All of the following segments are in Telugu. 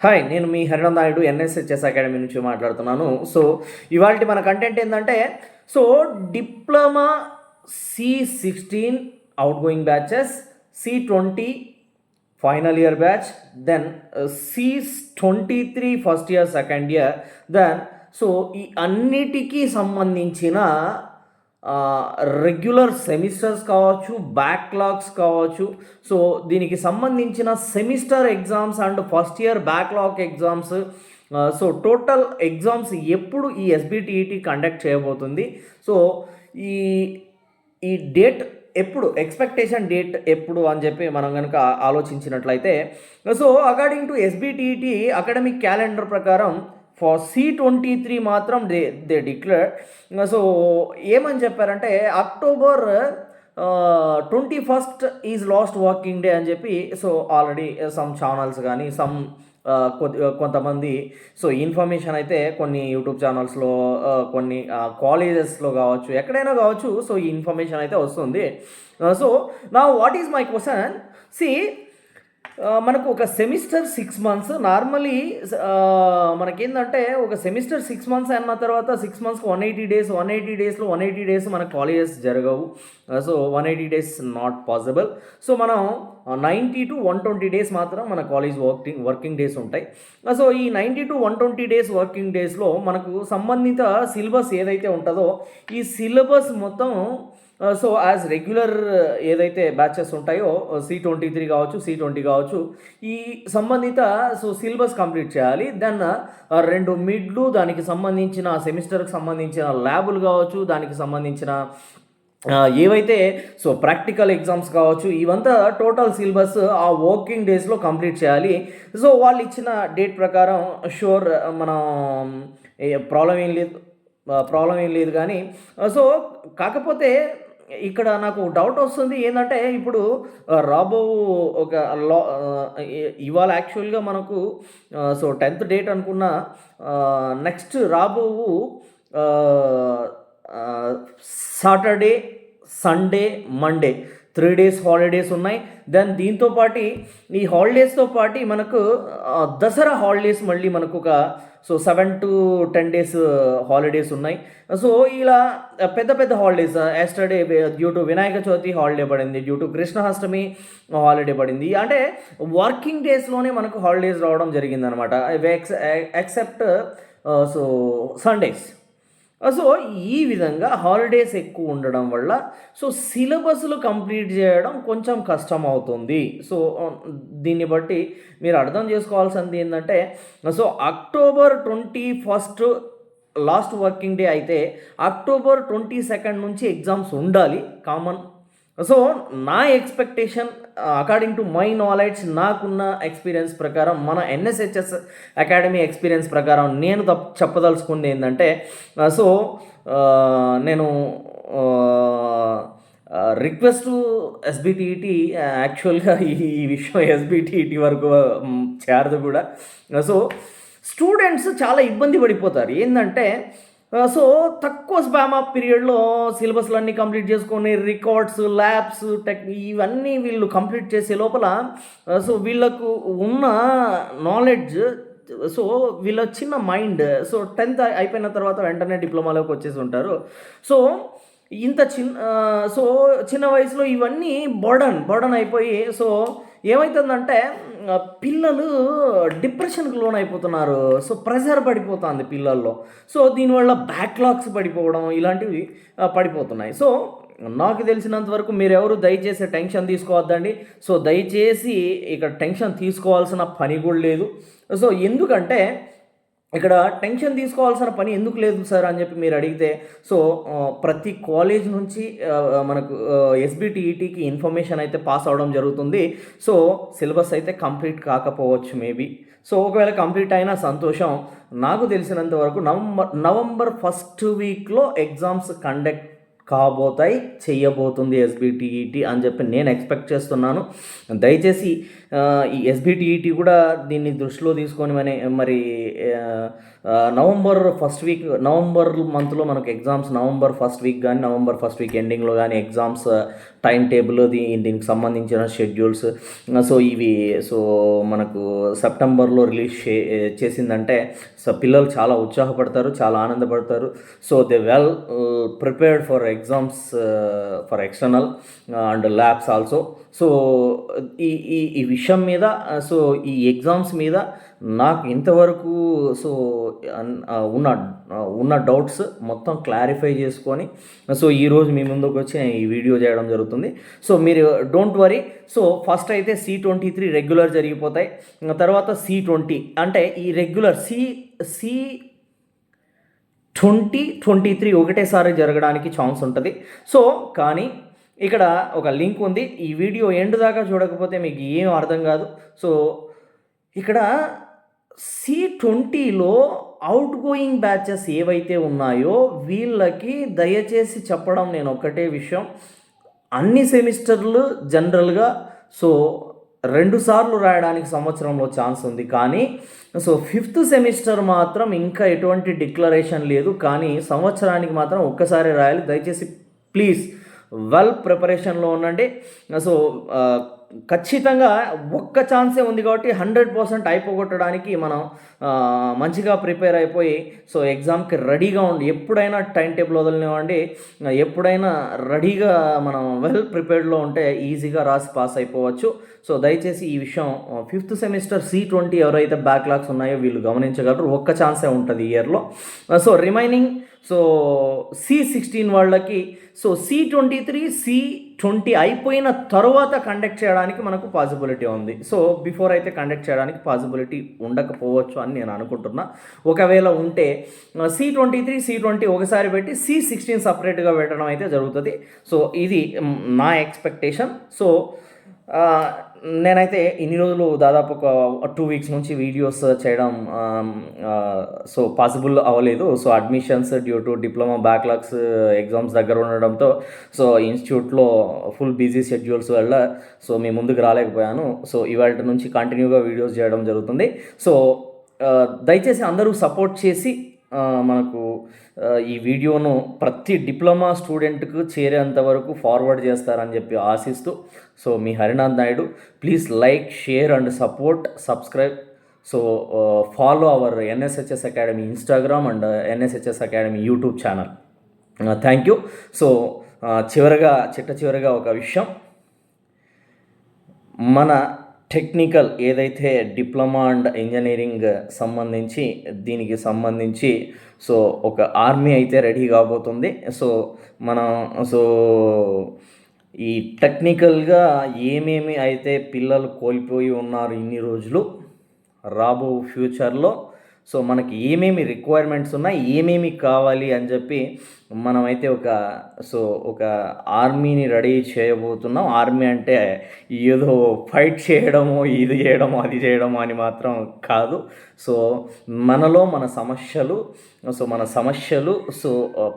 హాయ్, నేను మీ హరిణం నాయుడు ఎన్ఎస్హెచ్ఎస్ అకాడమీ నుంచి మాట్లాడుతున్నాను. సో ఇవాళ మన కంటెంట్ ఏంటంటే, so diploma C16 out going batches, C20 final year batch, then C23 first year second year, then so ఈ అన్నిటికీ సంబంధించిన రెగ్యులర్ సెమిస్టర్స్ కావచ్చు, బ్యాక్లాగ్స్ కావచ్చు. సో దీనికి సంబంధించిన semester exams and first year backlog exams, so total exams ఎప్పుడు ఈ ఎస్బిటిఈటి కండక్ట్ చేయబోతుంది, సో ఈ ఈ డేట్ ఎప్పుడు, ఎక్స్పెక్టేషన్ డేట్ ఎప్పుడు అని చెప్పి మనం కనుక ఆలోచించినట్లయితే, so according to SBTET academic calendar ప్రకారం ఫర్ C23 మాత్రం దే డిక్లేర్. సో ఏమని చెప్పారంటే October 21 is last working day అని చెప్పి. సో ఆల్రెడీ సమ్ ఛానల్స్ కానీ కొంతమంది సో ఇన్ఫర్మేషన్ అయితే కొన్ని యూట్యూబ్ ఛానల్స్లో, కొన్ని కాలేజెస్లో కావచ్చు, ఎక్కడైనా కావచ్చు, సో ఈ ఇన్ఫర్మేషన్ అయితే వస్తుంది. సో నా వాట్ ఈజ్ మై క్వశ్చన్, సి మనకు ఒక సెమిస్టర్ 6 months నార్మలీ, మనకేంటంటే ఒక సెమిస్టర్ 6 months అన్న తర్వాత 6 monthsకి 180 days, 180 daysలో 180 days మన కాలేజెస్ జరగవు. So 180 days not possible. So మనం 90 to 120 days మాత్రం మన కాలేజ్ వర్కింగ్ డేస్ ఉంటాయి. సో ఈ 90 to 120 days వర్కింగ్ డేస్లో మనకు సంబంధిత సిలబస్ ఏదైతే ఉంటుందో ఈ సిలబస్ మొత్తం, సో యాజ్ రెగ్యులర్ ఏదైతే బ్యాచెస్ ఉంటాయో C23 కావచ్చు, C20 కావచ్చు, ఈ సంబంధిత సో సిలబస్ కంప్లీట్ చేయాలి. దెన్ 2 మిడ్లు, దానికి సంబంధించిన సెమిస్టర్కి సంబంధించిన ల్యాబులు కావచ్చు, దానికి సంబంధించిన ఏవైతే సో ప్రాక్టికల్ ఎగ్జామ్స్ కావచ్చు, ఇవంతా టోటల్ సిలబస్ ఆ వర్కింగ్ డేస్లో కంప్లీట్ చేయాలి. సో వాళ్ళు ఇచ్చిన డేట్ ప్రకారం షూర్ మనం ప్రాబ్లం ఏం లేదు కానీ, సో కాకపోతే ఇక్కడ నాకు డౌట్ వస్తుంది ఏంటంటే, ఇప్పుడు రాబో ఒక ఇవాళ యాక్చువల్గా మనకు సో 10th డేట్ అనుకున్న, నెక్స్ట్ రాబో Saturday, Sunday, Monday 3 days holidays ఉన్నాయి. దెన్ దీంతోపాటి ఈ హాలిడేస్తో పాటు మనకు దసరా హాలిడేస్ మళ్ళీ మనకు ఒక సో 7 to 10 days హాలిడేస్ ఉన్నాయి. సో ఇలా పెద్ద పెద్ద holidays, yesterday due to Vinayaka Chavithi holiday పడింది, డ్యూ టు కృష్ణాష్టమి హాలిడే పడింది. అంటే వర్కింగ్ డేస్లోనే మనకు హాలిడేస్ రావడం జరిగిందనమాట, ఎక్సెప్ట్ సో సండేస్. సో ఈ విధంగా హాలిడేస్ ఎక్కువ ఉండడం వల్ల సో సిలబస్లు కంప్లీట్ చేయడం కొంచెం కష్టం అవుతుంది. సో దీన్ని బట్టి మీరు అర్థం చేసుకోవాల్సింది ఏంటంటే, so October 21 last working day అయితే అక్టోబర్ 22 నుంచి ఎగ్జామ్స్ ఉండాలి కామన్. సో నా expectation according to my knowledge, నాకున్న ఎక్స్పీరియన్స్ ప్రకారం, మన ఎన్ఎస్హెచ్ఎస్ అకాడమీ ఎక్స్పీరియన్స్ ప్రకారం నేను చెప్పదలుచుకుంది ఏంటంటే, సో నేను రిక్వెస్ట్ ఎస్బిటిఈటి, యాక్చువల్గా ఈ విషయం ఎస్బిటిఈటి వరకు చేరదు కూడా. సో స్టూడెంట్స్ చాలా ఇబ్బంది పడిపోతారు ఏంటంటే, సో తక్కువ స్పామ్ ఆఫ్ పీరియడ్లో సిలబస్లన్నీ కంప్లీట్ చేసుకొని రికార్డ్స్, ల్యాబ్స్, ఇవన్నీ వీళ్ళు కంప్లీట్ చేసే లోపల సో వీళ్ళకు ఉన్న నాలెడ్జ్, సో వీళ్ళ చిన్న మైండ్, సో 10th అయిపోయిన తర్వాత వెంటనే డిప్లొమాలోకి వచ్చేసి ఉంటారు. సో ఇంత చిన్న వయసులో ఇవన్నీ బర్డన్ అయిపోయి, సో ఏమవుతుందంటే పిల్లలు డిప్రెషన్కి లోన్ అయిపోతున్నారు. సో ప్రెషర్ పడిపోతుంది పిల్లల్లో. సో దీనివల్ల బ్యాక్లాగ్స్ పడిపోవడం ఇలాంటివి పడిపోతున్నాయి. సో నాకు తెలిసినంత వరకు మీరెవరు దయచేసి టెన్షన్ తీసుకోవద్దండి. సో దయచేసి ఇక్కడ టెన్షన్ తీసుకోవాల్సిన పని కూడా లేదు. సో ఎందుకంటే ఇక్కడ టెన్షన్ తీసుకోవాల్సిన పని ఎందుకు లేదు సార్ అని చెప్పి మీరు అడిగితే, సో ప్రతి కాలేజ్ నుంచి మనకు ఎస్బిటిఈటికి ఇన్ఫర్మేషన్ అయితే పాస్ అవడం జరుగుతుంది. సో సిలబస్ అయితే కంప్లీట్ కాకపోవచ్చు మేబీ. సో ఒకవేళ కంప్లీట్ అయినా సంతోషం. నాకు తెలిసినంత వరకు నవంబర్ 1st వీక్లో ఎగ్జామ్స్ చెయ్యబోతుంది ఎస్బిటిఈటి అని చెప్పి నేను ఎక్స్పెక్ట్ చేస్తున్నాను. దయచేసి ఈ ఎస్బిటిఈటి కూడా దీన్ని దృష్టిలో తీసుకొని మరి నవంబర్ మంత్లో మనకు ఎగ్జామ్స్ నవంబర్ ఫస్ట్ వీక్ కానీ నవంబర్ ఫస్ట్ వీక్ ఎండింగ్లో కానీ ఎగ్జామ్స్ టైం టేబుల్ దీనికి సంబంధించిన షెడ్యూల్స్ సో మనకు సెప్టెంబర్లో రిలీజ్ చేసిందంటే సో పిల్లలు చాలా ఉత్సాహపడతారు, చాలా ఆనందపడతారు. So they well prepared for exams for external and labs also. So ఈ విషయం మీద సో ఈ ఎగ్జామ్స్ మీద నాకు ఇంతవరకు సో ఉన్న డౌట్స్ మొత్తం క్లారిఫై చేసుకొని సో ఈరోజు మీ ముందుకు వచ్చి ఈ వీడియో చేయడం జరుగుతుంది. సో మీరు డోంట్ వరీ. సో ఫస్ట్ అయితే C23 రెగ్యులర్ జరిగిపోతాయి, తర్వాత C20 అంటే ఈ రెగ్యులర్ C23 ఒకటేసారి జరగడానికి ఛాన్స్ ఉంటుంది. సో కానీ ఇక్కడ ఒక లింక్ ఉంది, ఈ వీడియో ఎండ్ దాకా చూడకపోతే మీకు ఏం అర్థం కాదు. సో ఇక్కడ C20లో అవుట్ గోయింగ్ బ్యాచెస్ ఏవైతే ఉన్నాయో వీళ్ళకి దయచేసి చెప్పడం నేను ఒక్కటే విషయం, అన్ని సెమిస్టర్లు జనరల్గా సో 2 సార్లు రాయడానికి సంవత్సరంలో ఛాన్స్ ఉంది, కానీ సో 5th సెమిస్టర్ మాత్రం ఇంకా ఎటువంటి డిక్లరేషన్ లేదు, కానీ సంవత్సరానికి మాత్రం ఒక్కసారి రాయాలి. దయచేసి ప్లీజ్ వెల్ ప్రిపరేషన్లో ఉండండి. సో ఖచ్చితంగా ఒక్క ఛాన్సే ఉంది కాబట్టి 100% అయిపోగొట్టడానికి మనం మంచిగా ప్రిపేర్ అయిపోయి సో ఎగ్జామ్కి రెడీగా ఉండి ఎప్పుడైనా టైం టేబుల్ వదలనివ్వండి, ఎప్పుడైనా రెడీగా మనం వెల్ ప్రిపేర్డ్లో ఉంటే ఈజీగా రాసి పాస్ అయిపోవచ్చు. సో దయచేసి ఈ విషయం 5th సెమిస్టర్ C20 ఎవరైతే బ్యాక్లాగ్స్ ఉన్నాయో వీళ్ళు గమనించగలరు. ఒక్క ఛాన్సే ఉంటుంది ఇయర్లో. సో రిమైనింగ్ సో C16 వాళ్ళకి సో C23 C20 అయిపోయిన తర్వాత కండక్ట్ చేయడానికి మనకు పాసిబిలిటీ ఉంది. సో బిఫోర్ అయితే కండక్ట్ చేయడానికి పాసిబిలిటీ ఉండకపోవచ్చు అని నేను అనుకుంటున్నా. ఒకవేళ ఉంటే C23 C20 ఒకసారి పెట్టి C16 సపరేట్గా పెట్టడం అయితే జరుగుతుంది. సో ఇది నా ఎక్స్పెక్టేషన్. సో నేనైతే ఇన్ని రోజులు దాదాపు ఒక 2 వీక్స్ నుంచి వీడియోస్ చేయడం సో పాసిబుల్ అవ్వలేదు. So admissions due to diploma backlogs exams దగ్గర ఉండడంతో సో ఇన్స్టిట్యూట్లో ఫుల్ బిజీ షెడ్యూల్స్ వల్ల సో మీ ముందుకు రాలేకపోయాను. సో ఇవాళ నుంచి కంటిన్యూగా వీడియోస్ చేయడం జరుగుతుంది. సో దయచేసి అందరూ సపోర్ట్ చేసి మనకు ఈ వీడియోను ప్రతి డిప్లొమా స్టూడెంట్కు చేరేంత వరకు ఫార్వర్డ్ చేస్తారని చెప్పి ఆశిస్తూ so me Harinath Naidu. Please like, share and support, subscribe. So follow our NSHS academy Instagram and NSHS academy YouTube channel. Thank you. So చివరగా ఒక విషయం, మన టెక్నికల్ ఏదైతే డిప్లొమా అండ్ ఇంజనీరింగ్ దీనికి సంబంధించి సో ఒక ఆర్మీ అయితే రెడీ కాబోతుంది. సో ఈ టెక్నికల్గా ఏమేమి అయితే పిల్లలు కోల్పోయి ఉన్నారు ఇన్ని రోజులు, రాబో ఫ్యూచర్లో సో మనకి ఏమేమి రిక్వైర్మెంట్స్ ఉన్నాయి, ఏమేమి కావాలి అని చెప్పి మనమైతే ఒక ఆర్మీని రెడీ చేయబోతున్నాం. ఆర్మీ అంటే ఏదో ఫైట్ చేయడమో ఇది చేయడమో అది చేయడమో అని మాత్రం కాదు. సో మన సమస్యలు సో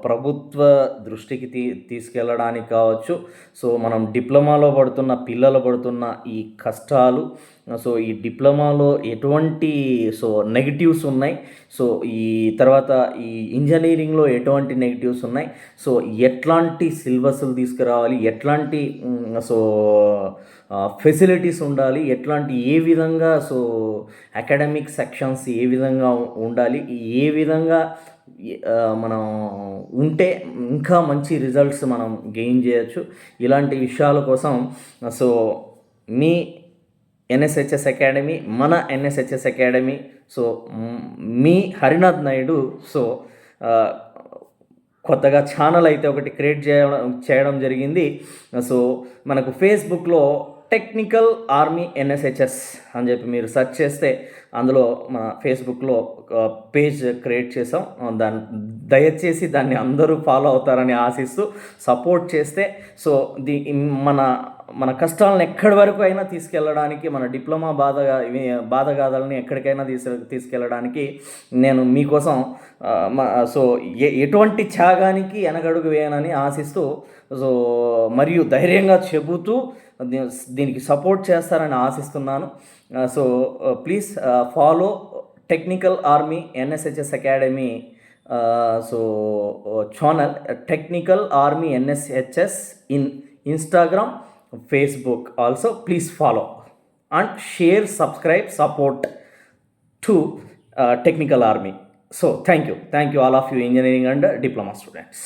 ప్రభుత్వ దృష్టికి తీసుకెళ్ళడానికి కావచ్చు. సో మనం డిప్లొమాలో పిల్లలు పడుతున్న ఈ కష్టాలు, సో ఈ డిప్లొమాలో ఎటువంటి సో నెగిటివ్స్ ఉన్నాయి, సో ఈ తర్వాత ఈ ఇంజనీరింగ్లో ఎటువంటి నెగిటివ్స్ ఉన్నాయి, సో ఎట్లాంటి సిలబస్లు తీసుకురావాలి, ఎట్లాంటి సో ఫెసిలిటీస్ ఉండాలి, ఏ విధంగా సో అకాడమిక్ సెక్షన్స్ ఏ విధంగా ఉండాలి, ఏ విధంగా మనం ఉంటే ఇంకా మంచి రిజల్ట్స్ మనం గెయిన్ చేయొచ్చు, ఇలాంటి విషయాల కోసం సో మీ NSHS అకాడమీ, మన NSHS అకాడమీ సో మీ హరినాథ్ నాయుడు సో కొత్తగా ఛానల్ అయితే ఒకటి క్రియేట్ చేయడం జరిగింది. సో మనకు ఫేస్బుక్లో టెక్నికల్ ఆర్మీ NSHS అని చెప్పి మీరు సెర్చ్ చేస్తే అందులో మన ఫేస్బుక్లో పేజ్ క్రియేట్ చేసాం. దయచేసి దాన్ని అందరూ ఫాలో అవుతారని ఆశిస్తూ సపోర్ట్ చేస్తే సో మన మన కష్టాలను ఎక్కడి వరకు అయినా తీసుకెళ్ళడానికి, మన డిప్లొమా బాధగాథల్ని ఎక్కడికైనా తీసుకెళ్ళడానికి నేను మీకోసం సో ఎటువంటి త్యాగానికి వెనకడుగు వేయనని ఆశిస్తూ, సో మరియు ధైర్యంగా చెబుతూ దీనికి సపోర్ట్ చేస్తారని ఆశిస్తున్నాను. So please follow technical army NSHS academy channel, technical army NSHS in Instagram, Facebook. Also please follow and share, subscribe, support to Technical Army. So thank you all of you engineering and diploma students.